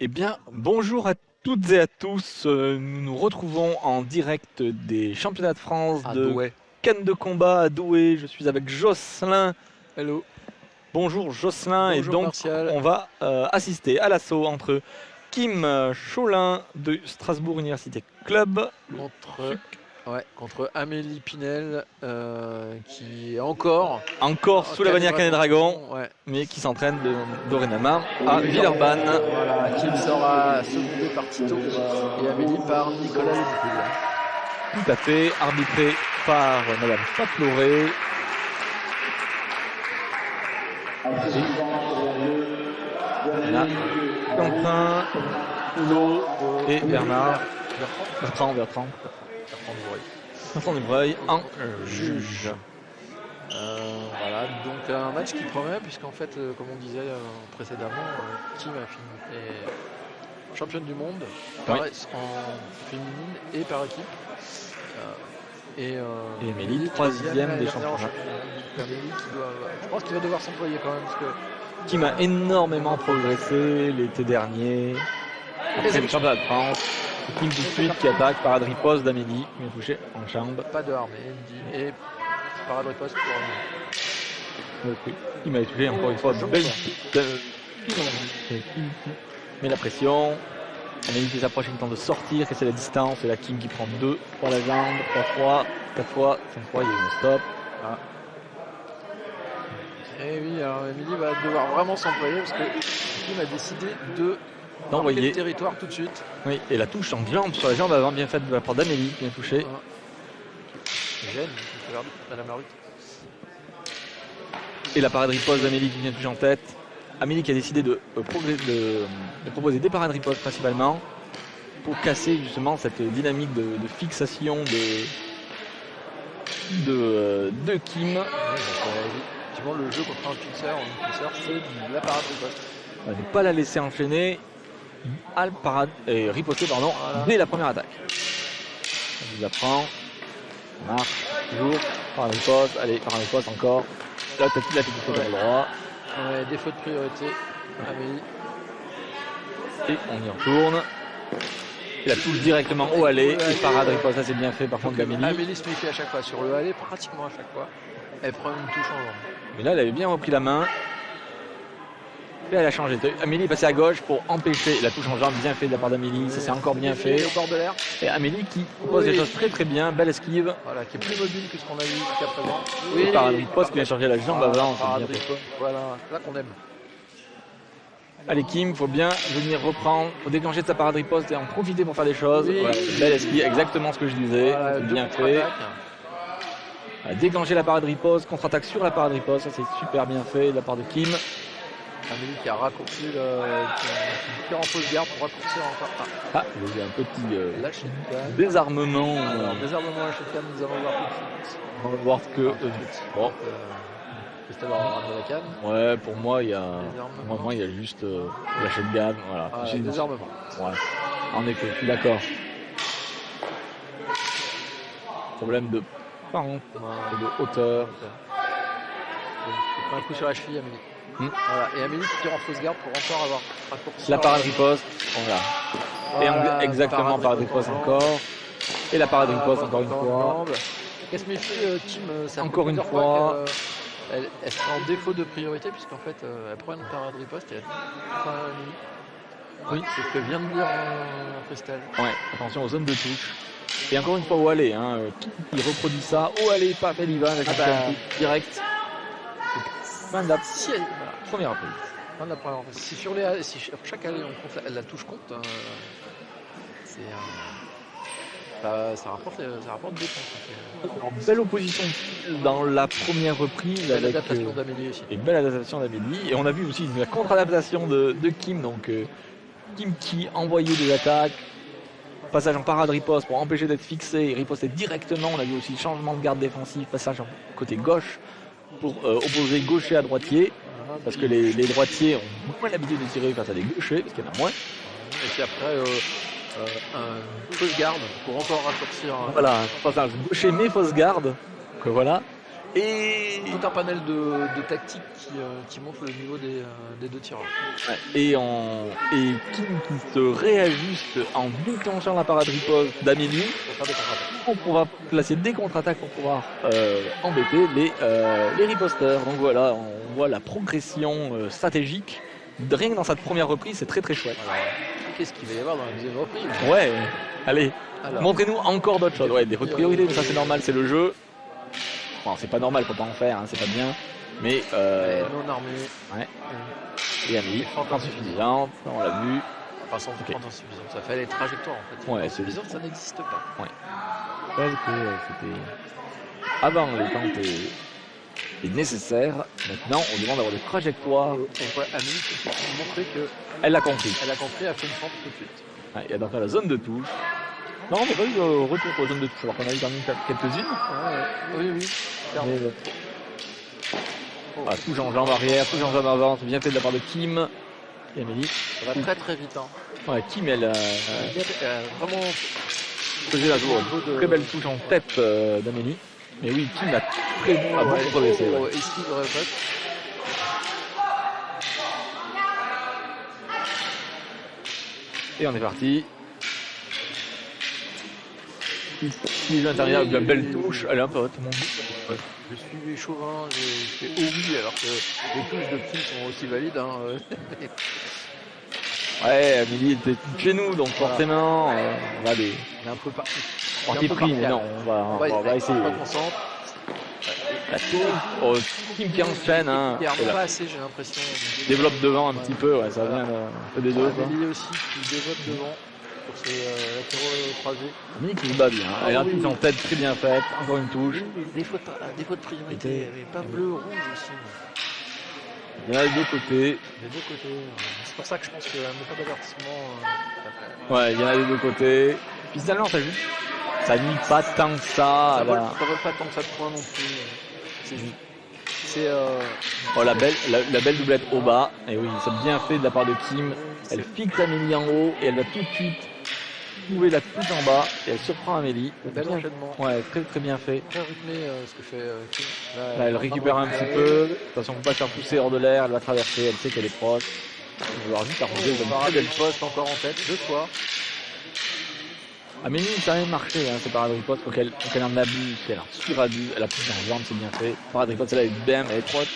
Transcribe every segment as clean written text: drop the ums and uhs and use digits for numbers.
Eh bien, bonjour à toutes et à tous. Nous nous retrouvons en direct des championnats de France À de Douai. canne de combat à Douai. Je suis avec Jocelyn. Hello. Bonjour Jocelyn. Et Bonjour donc, Martial. on va assister à l'assaut entre Kim Cholin de Strasbourg Université Club contre Amélie Pinel qui est encore sous la bannière Canet Dragon, mais qui s'entraîne dorénavant à Villeurbanne. Voilà, Kim sera secondé par Tito et Amélie par Nicolas Lepoul. Tout à fait, arbitré par Madame Fatloré. Là, Quentin, Hulot et Bertrand Dubreuil en juge. Voilà, donc un match qui promet, puisqu'en fait, comme on disait précédemment, Kim a fini championne du monde en féminine et par équipe. Et Amélie, troisième des championnats. Je pense qu'il va devoir s'employer quand même, parce que Kim a énormément progressé l'été dernier. Après le championnat de France. Kim tout de suite qui attaque, parade riposte d'Amélie, qui est touché en chambre. Pas de armée, et parade riposte pour Amélie. Kim a touché encore une fois de belle. Mais la pression. Amélie qui s'approche, il temps de sortir, casser la distance. Et la Kim qui prend 2 fois la jambe, 3 fois, 4 fois, 5 fois, il y a eu un stop. Ah. Et oui, alors Amélie va devoir vraiment s'employer parce que Kim a décidé d'envoyer le territoire tout de suite. Oui, et la touche en jambe sur la jambe avant bien faite de la part d'Amélie, bien touchée. Gêne, Madame l'arbitre. Et la parade riposte d'Amélie qui vient toucher en tête. Amélie qui a décidé de proposer des parades riposte principalement pour casser justement cette dynamique de fixation de Kim. Effectivement, le jeu contre un fixeur, c'est de la parade riposte. Ne pas la laisser enchaîner, riposter dès la première attaque. On vous apprend, ça marche, toujours, parade riposte, allez, parade riposte encore, la technique de droit. Défaut de priorité, Amélie. Et on y retourne. Et la touche directement au aller. Et parade riposte, ça c'est bien fait par contre d'Amélie. Amélie se méfie à chaque fois. Sur le aller, pratiquement à chaque fois, elle prend une touche en jambe. Mais là, elle avait bien repris la main. Et elle a changé. Amélie est passée à gauche pour empêcher la touche en jambe, bien fait de la part d'Amélie. Ça c'est encore bien fait. Au bord de l'air. Et Amélie qui pose des choses très très bien. Belle esquive. Voilà, qui est plus mobile que ce qu'on a vu jusqu'à présent. Et parade riposte qui vient changer la jambe avant. Voilà, là qu'on aime. Allez Kim, il faut bien venir reprendre, il faut déclencher de sa parade riposte et en profiter pour faire des choses. Voilà, belle esquive, exactement ce que je disais. Voilà, bien fait. Déclencher la parade riposte, contre-attaque sur la parade riposte, ça c'est super bien fait de la part de Kim. Amélie qui a raccourci qui tire en fausse garde pour raccourcir encore. Il y a un petit désarmement. Désarmement lâcher de canne, nous allons voir tout de suite. On va voir que. Bon. Christophe a ramené la canne. Ouais, pour moi, il y a juste lâcher de gamme. Voilà. Désarmement. Ouais. En effet, je suis d'accord. Problème de de hauteur. Un coup sur la cheville, Amélie. Voilà. Et Amélie qui tire en fausse garde pour encore avoir raccourci. La parade riposte, voilà. Et exactement parade riposte encore. Et la parade riposte encore une fois. Qu'est-ce que méfie Kim encore une fois. Elle sera en défaut de priorité puisqu'en fait elle prend une parade riposte et elle prend Amélie. Oui, c'est ce que vient de dire Christelle. Ouais, attention aux zones de touche. Et encore une fois au aller, il reproduit ça. Au aller, paf, elle y va avec direct. Fin de la première reprise. Fin de la première reprise. Si sur chaque aller on compte la touche compte, ça rapporte des points. Belle opposition dans la première reprise. Belle adaptation d'Amélie aussi. Une belle adaptation d'Amélie. Et on a vu aussi la contre-adaptation de Kim. Donc Kim qui envoyait des attaques. Passage en parade riposte pour empêcher d'être fixé et riposter directement. On a vu aussi changement de garde défensif, passage en côté gauche pour opposer gaucher à droitier. Parce que les droitiers ont moins l'habitude de tirer face à des gauchers, parce qu'il y en a moins. Et puis après, fausse garde pour encore raccourcir. Voilà, passage gaucher mais fausse garde. Donc voilà. Et, Tout un panel de tactiques qui montre le niveau des deux tireurs. et Kim qui se réajuste en déclenchant la parade riposte d'Amélie. Pour faire des contre-attaques. On va placer des contre-attaques pour pouvoir embêter les riposteurs. Donc voilà, on voit la progression stratégique. Rien que dans cette première reprise, c'est très très chouette. Alors, qu'est-ce qu'il va y avoir dans la deuxième reprise? Ouais, allez, Alors, montrez-nous encore d'autres choses. Ouais, des priorités, mais ça c'est normal, c'est le jeu. Bon, c'est pas normal, faut pas en faire, hein, c'est pas bien. Mais non armé. ouais. Et Amélie, insuffisante, on l'a vu. Enfin, sans Ok. prendre insuffisante. Ça fait les trajectoires en fait. Ouais, c'est Insuffisante, ça n'existe pas. ouais, c'était avant les temps étaient nécessaires. Maintenant, on demande d'avoir des trajectoires. On voit Amélie qui peut montrer qu'elle Elle l'a compris. a compris, elle a fait une fente tout de suite. Ouais, il y a donc la zone de touche. Non, on n'a pas eu de retour pour la zone de touche, alors qu'on a eu quand même quelques-unes. Oui. Clairement. Mais, touche en jambe arrière, touche en jambe avant, c'est bien fait de la part de Kim et Amélie. Ça va très très vite. Hein. Ouais, Kim, elle a Vraiment faisait la très belle touche en tête d'Amélie. Mais oui, Kim a beaucoup progressé. Ouais. esquive de répète. Et on est parti. Mise intérieure avec la belle touche, elle est un peu haute, mon dieu. Je suis chauvin, je fais oui alors que les touches de Kim sont aussi valides. Hein. Ouais, Amélie était chez nous, donc forcément, on va les Il est un peu parti. parti pris, mais non, on va essayer. On concentre. La touche, Kim qui enchaîne, hein. Il Voilà. pas assez, j'ai l'impression. Développe devant un petit peu, ouais, ça vient un peu des deux. Quoi. Amélie aussi qui développe devant pour ses latéraux croisés. Amélie qui se bat bien, elle a une touche en tête très bien faite, encore une touche. Défaut de priorité, mais pas bleu, rouge aussi. Il y en a des deux côtés. Des deux côtés. C'est pour ça que je pense qu'un méthode d'avertissement. Ouais, il y en a des deux côtés. Puis finalement, ça nuit pas tant que ça. Ça à vole la- pas tant que ça de points non plus. C'est Oh, la belle doublette au bas. Et oui, c'est bien fait de la part de Kim. Elle fixe Amélie en haut et elle va tout de suite trouver la touche en bas. Et elle surprend Amélie. bel Bien- enchaînement. Ouais, très très bien fait. Très rythmé ce que fait Kim. Là, elle récupère un petit peu. Attention, faut pas se faire pousser hors de l'air. Elle va traverser. Elle sait qu'elle est proche. On va voir juste arranger. On va le poste encore en tête, 2 fois. Amélie, ça a même marché, hein, c'est parade riposte, faut qu'elle en abuse, qu'elle en surabuse, elle a plus dans les jambes, c'est bien fait. Parade riposte, celle-là est bien, elle est étroite.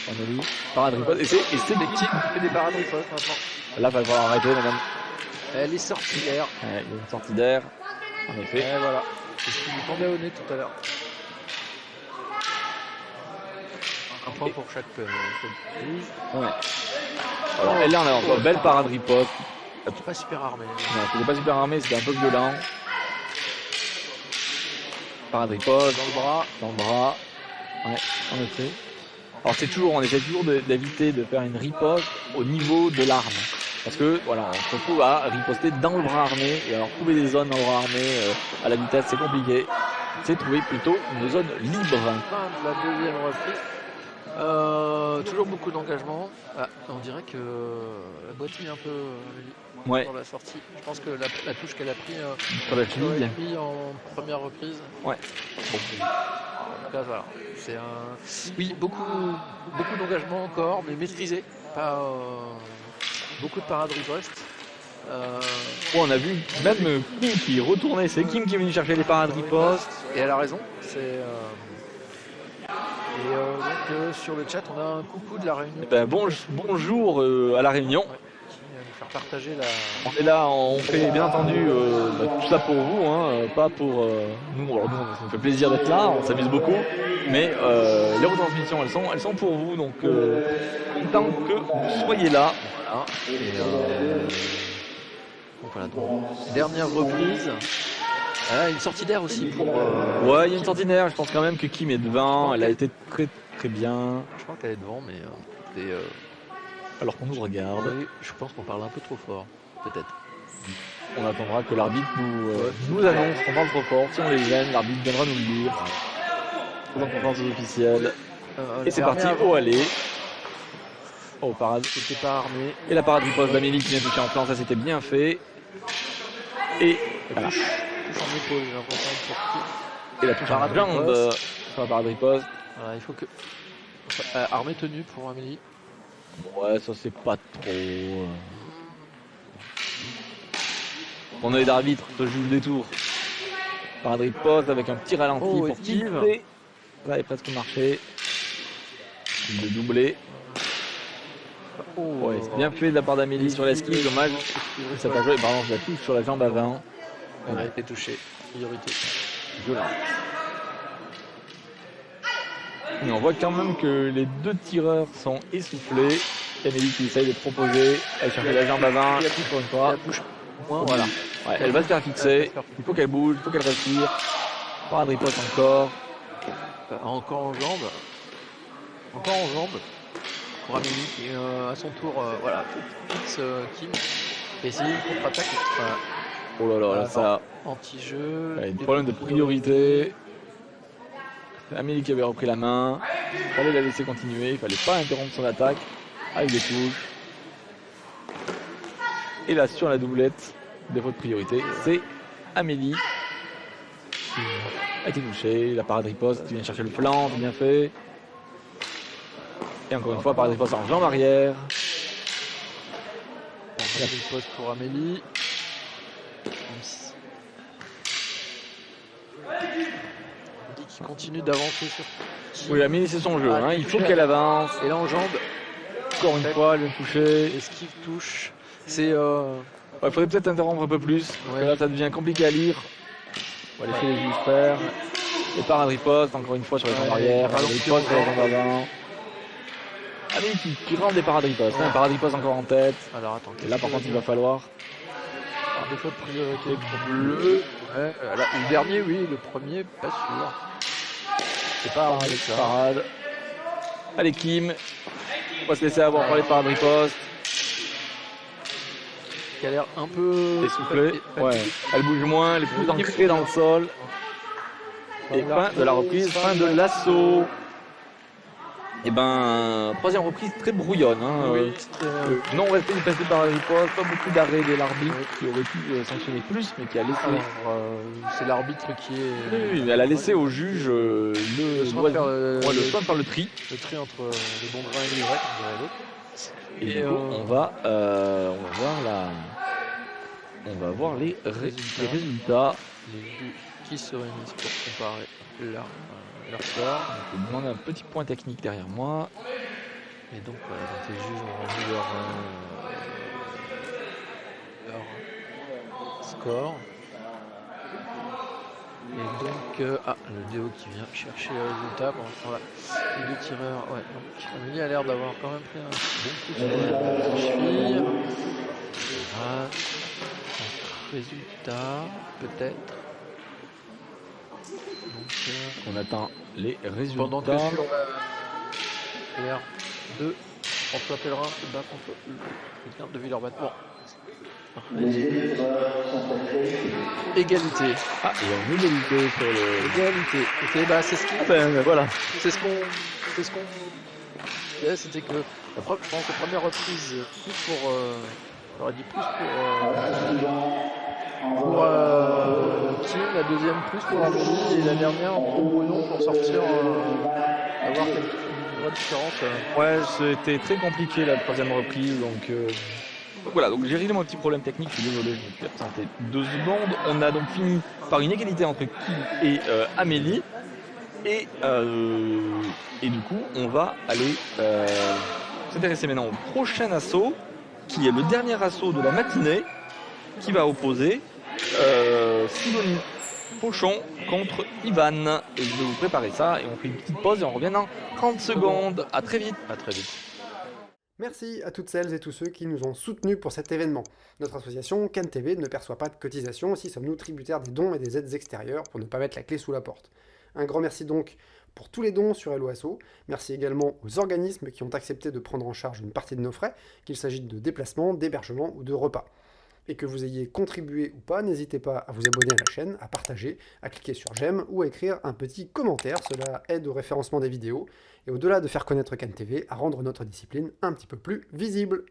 Amélie, parade riposte, et c'est Kim qui fait des parades ripostes maintenant. là, il va falloir arrêter, madame. Elle est sortie d'air. Ouais, il y a une sortie d'air, en effet. Et voilà. C'est ce qui lui tombait au nez tout à l'heure. Un point pour chaque prise. Ouais. Alors, et là, on a encore belle parade riposte. Pas super armé. Non, c'était pas super armé, c'était un peu violent. Parade riposte, dans le bras. Ouais, en effet. Alors on essaie toujours d'éviter de faire une riposte au niveau de l'arme. Parce que voilà, on se retrouve à riposter dans le bras armé. Et alors trouver des zones dans le bras armé à la vitesse, c'est compliqué. C'est trouver plutôt une zone libre. Fin de la deuxième reprise. Toujours beaucoup d'engagement. Ah, on dirait que la boîtier est un peu Ouais. dans la sortie. Je pense que la touche qu'elle a pris, Sur la qu'elle aurait cheville. pris en première reprise. Ouais. En tout cas, voilà. C'est oui, beaucoup d'engagement encore, mais maîtrisé. Pas beaucoup de parades riposte. Oh, on a vu même Kim qui retournait. C'est Kim qui est venu chercher les parades riposte. Et elle a raison. Donc sur le chat, on a un coucou de la Réunion. Eh ben, bonjour à la Réunion. Qui va nous faire partager la. On est là, on fait bien entendu tout ça pour vous, hein, pas pour nous. Alors nous, ça nous fait plaisir d'être là, on s'amuse beaucoup, mais les retransmissions, elles sont pour vous, donc tant que vous soyez là. Voilà. Donc voilà, donc, dernière reprise. Une sortie d'air aussi pour. Ouais, il y a une sortie d'air, je pense quand même que Kim est devant, elle a été très très bien. Je crois qu'elle est devant, mais Alors qu'on nous regarde, oui, je pense qu'on parle un peu trop fort, peut-être. on attendra que l'arbitre nous annonce qu'on parle trop fort. Si on les gêne, l'arbitre viendra nous le dire. Faisons confiance aux officiels. Et c'est parti, au aller. Oh, parade. C'était pas armé. Et la parade riposte d'Amélie qui vient toucher en flanc, ça c'était bien fait. Et voilà. Touche en épaule, j'ai l'impression pour qui. Et la touche à Parade jambe riposte. sur la parade riposte. Voilà, il faut que. Armée tenue pour Amélie. Ouais, ça c'est pas trop. Mon œil d'arbitre se joue le détour. Parade riposte avec un petit ralenti Oh, pour esquive. fixer. Ça avait presque marché. De doubler. Oh, Ouais, c'est bien fait de la part d'Amélie sur l'esquive. Dommage. Ça t'a joué. Pardon, je la touche sur la jambe avant. On a été touché. Priorité. Violent. Et on voit quand même que les deux tireurs sont essoufflés. Amélie qui essaye de proposer. Elle cherche la jambe avant. Il Encore une fois. la touche moins. Voilà. Ouais, elle va se faire fixer. Il faut qu'elle bouge, il faut qu'elle respire. Parade riposte encore. Encore en jambe. Encore en jambe. Pour Amélie qui à son tour voilà, fixe Kim. Et essayer une contre-attaque. Voilà. Oh là là, Voilà, ça. Anti-jeu. Il y a un problème de priorité. Amélie qui avait repris la main. Il fallait la laisser continuer. Il fallait pas interrompre son attaque. Avec des touches. Et là, sur la doublette, défaut de priorité, c'est Amélie qui a été touchée. La parade riposte qui vient chercher le flanc, c'est bien fait. Et encore une fois, parade riposte en jambe arrière. Parade riposte pour Amélie. Qui continue d'avancer sur. Oui, Amélie, c'est son jeu. Hein. Il faut qu'elle avance. Et là en jambe. Encore une fois, elle vient toucher. Esquive touche. C'est. Il faudrait peut-être interrompre un peu plus. Parce que là, ça devient compliqué à lire. On va laisser les juges faire. Et parade riposte, encore une fois sur les jambes arrière. Parade riposte sur les jambes avant. Amélie qui rend des parades riposte. Hein. Parade riposte encore en tête. Alors attends. Et là, par contre, il va falloir. Des fois de priorité pour bleu. Ouais, là, le dernier, oui. Le premier, pas sûr. C'est pas Parade, parade. Allez, Kim. On va se laisser avoir par les parades riposte. Qui a l'air un peu Essoufflée. Ouais. Elle bouge moins, elle est plus ancrée dans le sol. Et fin de la reprise, fin de l'assaut. Et ben, troisième reprise très brouillonne. Hein. Oui, Non respect du principe par la riposte, pas beaucoup d'arrêts de l'arbitre qui aurait pu sanctionner plus, mais qui a laissé. c'est l'arbitre qui est. Oui, elle a laissé au juge le soin de faire soin de faire le tri. Le tri entre les bons grains et les vrais, comme dirait l'autre. Et du coup, on va voir les résultats. Les deux qui se réunissent pour comparer leur score. Je vais demander un petit point technique derrière moi. Et donc, les juges ont rendu leur score. Et donc, le déo qui vient chercher le résultat. Bon, voilà. Les deux tireurs, ouais. Donc, Amélie a l'air d'avoir quand même pris un bon coup sur la cheville. Voilà. Donc, résultat, peut-être. Donc, On attend les résultats. pendant que sur l'air de François Pellerin se bat contre le garde de Villeurbanne. Bon. Égalité. Ah, il y a une égalité sur le. Égalité. Ok, bah c'est ce qui. Voilà. C'est ce qu'on. disait, c'était que je pense la première reprise plus pour. J'aurais dit plus pour Kim, la deuxième plus pour Amélie et la dernière pour Bruno pour sortir avoir une vraie différence. Ouais, c'était très compliqué la troisième reprise, donc voilà, donc j'ai réglé mon petit problème technique, je suis désolé, je me suis absenté 2 secondes. On a donc fini par une égalité entre Kim et Amélie. Et du coup, on va aller s'intéresser maintenant au prochain assaut, qui est le dernier assaut de la matinée, qui va opposer Sidonie Pochon contre Ivan. Et je vais vous préparer ça et on fait une petite pause et on revient dans 30 secondes. À très vite. À très vite. Merci à toutes celles et tous ceux qui nous ont soutenus pour cet événement. Notre association CanTV ne perçoit pas de cotisation, aussi sommes-nous tributaires des dons et des aides extérieures pour ne pas mettre la clé sous la porte. Un grand merci donc pour tous les dons sur Helloasso. Merci également aux organismes qui ont accepté de prendre en charge une partie de nos frais, qu'il s'agisse de déplacements, d'hébergement ou de repas. Et que vous ayez contribué ou pas, n'hésitez pas à vous abonner à la chaîne, à partager, à cliquer sur j'aime ou à écrire un petit commentaire, cela aide au référencement des vidéos, et au-delà de faire connaître CanTV, à rendre notre discipline un petit peu plus visible.